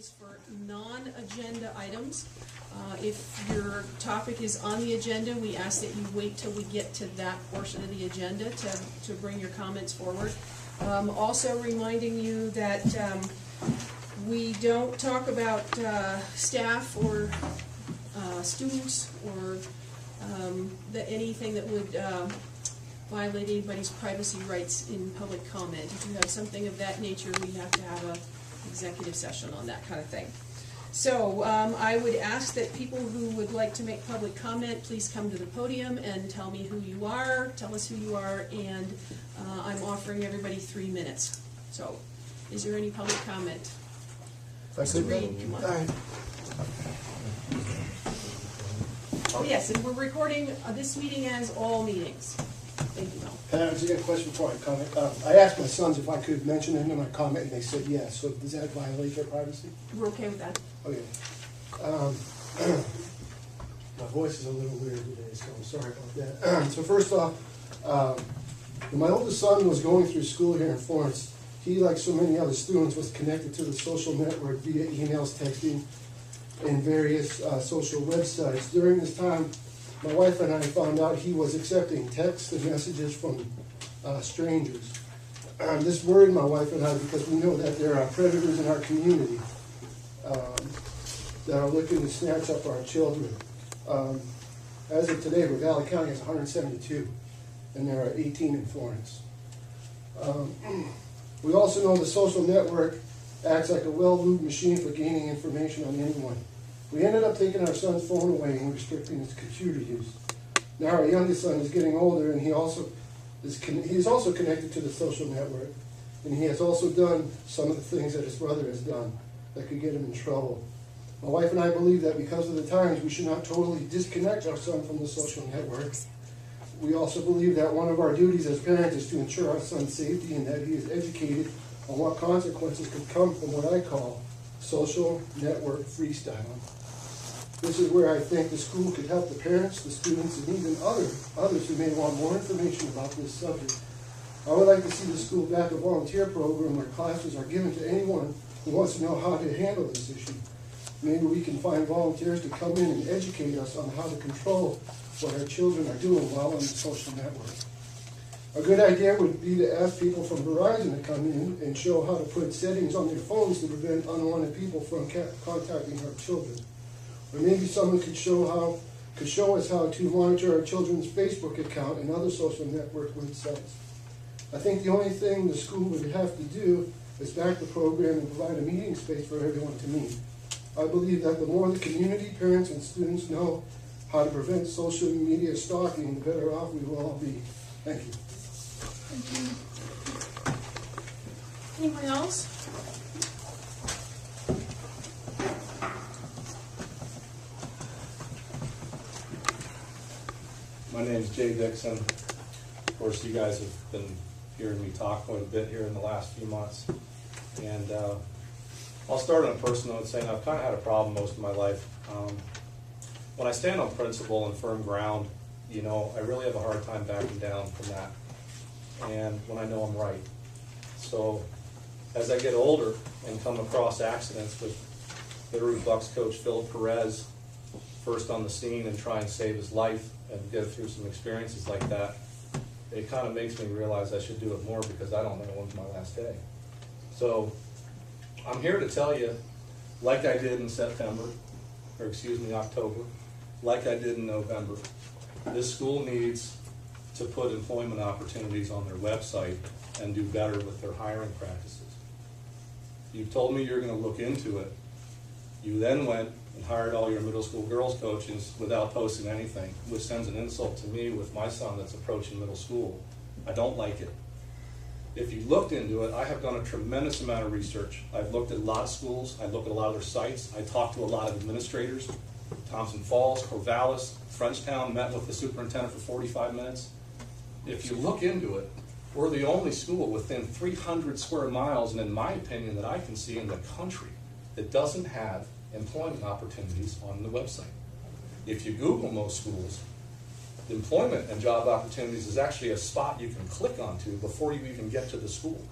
is for non-agenda items. If your topic is on the agenda, we ask that you wait till we get to that portion of the agenda to bring your comments forward. Also reminding you that we don't talk about staff or students or anything that would violate anybody's privacy rights in public comment. If you have something of that nature, we have to have an executive session on that kind of thing. So I would ask that people who would like to make public comment, please come to the podium and tell me who you are, tell us who you are, and I'm offering everybody 3 minutes. So, is there any public comment? Mr. Reed, come on. All right. Oh yes, and we're recording this meeting as all meetings. Thank you, Mel. Parents, I got a question before I comment. I asked my sons if I could mention them in my comment, and they said yes. So does that violate their privacy? We're okay with that. Okay. My voice is a little weird today, so I'm sorry about that. So first off, when my oldest son was going through school here in Florence, he, like so many other students, was connected to the social network via emails, texting, and various social websites. During this time, my wife and I found out he was accepting texts and messages from strangers. This worried my wife and I because we know that there are predators in our community that are looking to snatch up our children. As of today, Valley County has 172, and there are 18 in Florence. We also know the social network acts like a well-lubed machine for gaining information on anyone. We ended up taking our son's phone away and restricting his computer use. Now our youngest son is getting older, and he is also connected to the social network, and he has also done some of the things that his brother has done that could get him in trouble. My wife and I believe that because of the times, we should not totally disconnect our son from the social network. We also believe that one of our duties as parents is to ensure our son's safety and that he is educated on what consequences could come from what I call social network freestyling. This is where I think the school could help the parents, the students, and even others who may want more information about this subject. I would like to see the school back a volunteer program where classes are given to anyone who wants to know how to handle this issue. Maybe we can find volunteers to come in and educate us on how to control what our children are doing while on the social network. A good idea would be to ask people from Verizon to come in and show how to put settings on their phones to prevent unwanted people from contacting our children. Or maybe someone could show us how to monitor our children's Facebook account and other social network websites. I think the only thing the school would have to do is back the program and provide a meeting space for everyone to meet. I believe that the more the community, parents, and students know how to prevent social media stalking, the better off we will all be. Thank you. Thank you. Anyone else? My name is Jay Dixon. Of course, you guys have been hearing me talk quite a bit here in the last few months. And I'll start on a personal note saying I've kind of had a problem most of my life. When I stand on principle and firm ground, I really have a hard time backing down from that. And when I know I'm right. So as I get older and come across accidents with Bitterroot Bucks coach Phil Perez first on the scene and try and save his life and get through some experiences like that, it kind of makes me realize I should do it more because I don't know when's my last day. So I'm here to tell you, like I did in October, like I did in November, this school needs to put employment opportunities on their website and do better with their hiring practices. You've told me you're going to look into it. You then went and hired all your middle school girls coaches without posting anything, which sends an insult to me with my son that's approaching middle school. I don't like it. If you looked into it, I have done a tremendous amount of research. I've looked at a lot of schools. I looked at a lot of their sites. I talked to a lot of administrators. Thompson Falls, Corvallis, Frenchtown, met with the superintendent for 45 minutes. If you look into it, we're the only school within 300 square miles, and in my opinion, that I can see in the country that doesn't have employment opportunities on the website. If you Google most schools, employment and job opportunities is actually a spot you can click onto before you even get to the school.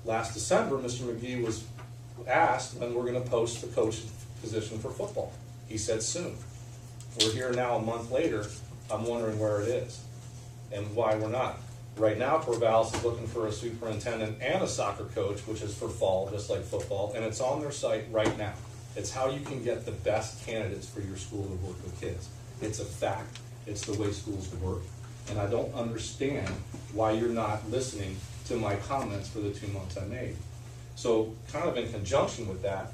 Last December, Mr. McGee was asked when we're gonna post the coach position for football. He said soon. We're here now a month later, I'm wondering where it is and why we're not. Right now, Corvallis is looking for a superintendent and a soccer coach, which is for fall, just like football, and it's on their site right now. It's how you can get the best candidates for your school to work with kids. It's a fact. It's the way schools work. And I don't understand why you're not listening to my comments for the 2 months I made. So kind of in conjunction with that,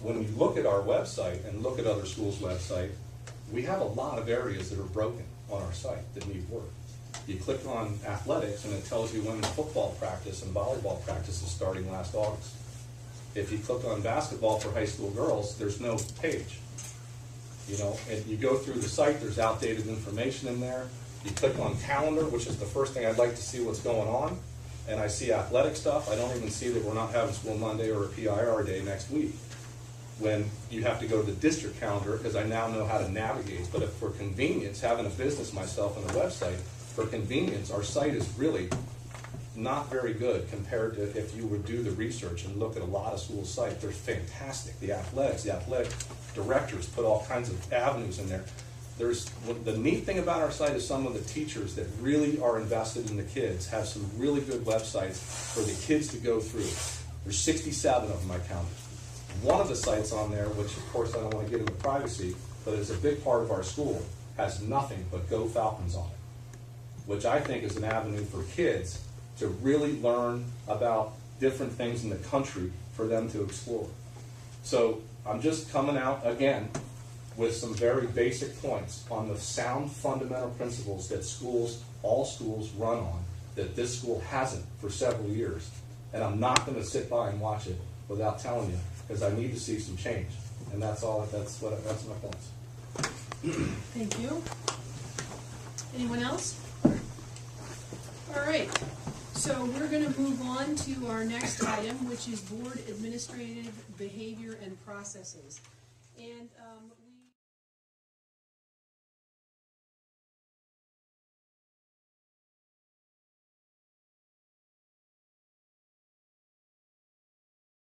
when we look at our website and look at other schools' website, we have a lot of areas that are broken on our site that need work. You click on athletics and it tells you when football practice and volleyball practice is starting last August. If you click on basketball for high school girls, there's no page. You know, and you go through the site, there's outdated information in there. You click on calendar, which is the first thing I'd like to see what's going on, and I see athletic stuff. I don't even see that we're not having school Monday or a PIR day next week. When you have to go to the district calendar, because I now know how to navigate. But if for convenience, having a business myself and a website, for convenience, our site is really not very good compared to if you would do the research and look at a lot of schools' sites. They're fantastic. The athletic directors put all kinds of avenues in there. The neat thing about our site is some of the teachers that really are invested in the kids have some really good websites for the kids to go through. There's 67 of them I counted. One of the sites on there, which of course I don't want to get into privacy, but is a big part of our school, has nothing but Go Falcons on it, which I think is an avenue for kids to really learn about different things in the country for them to explore. So I'm just coming out again with some very basic points on the sound fundamental principles that all schools run on, that this school hasn't for several years. And I'm not going to sit by and watch it without telling you, because I need to see some change. And that's my points. Thank you. Anyone else? All right. So we're going to move on to our next item, which is board administrative behavior and processes. And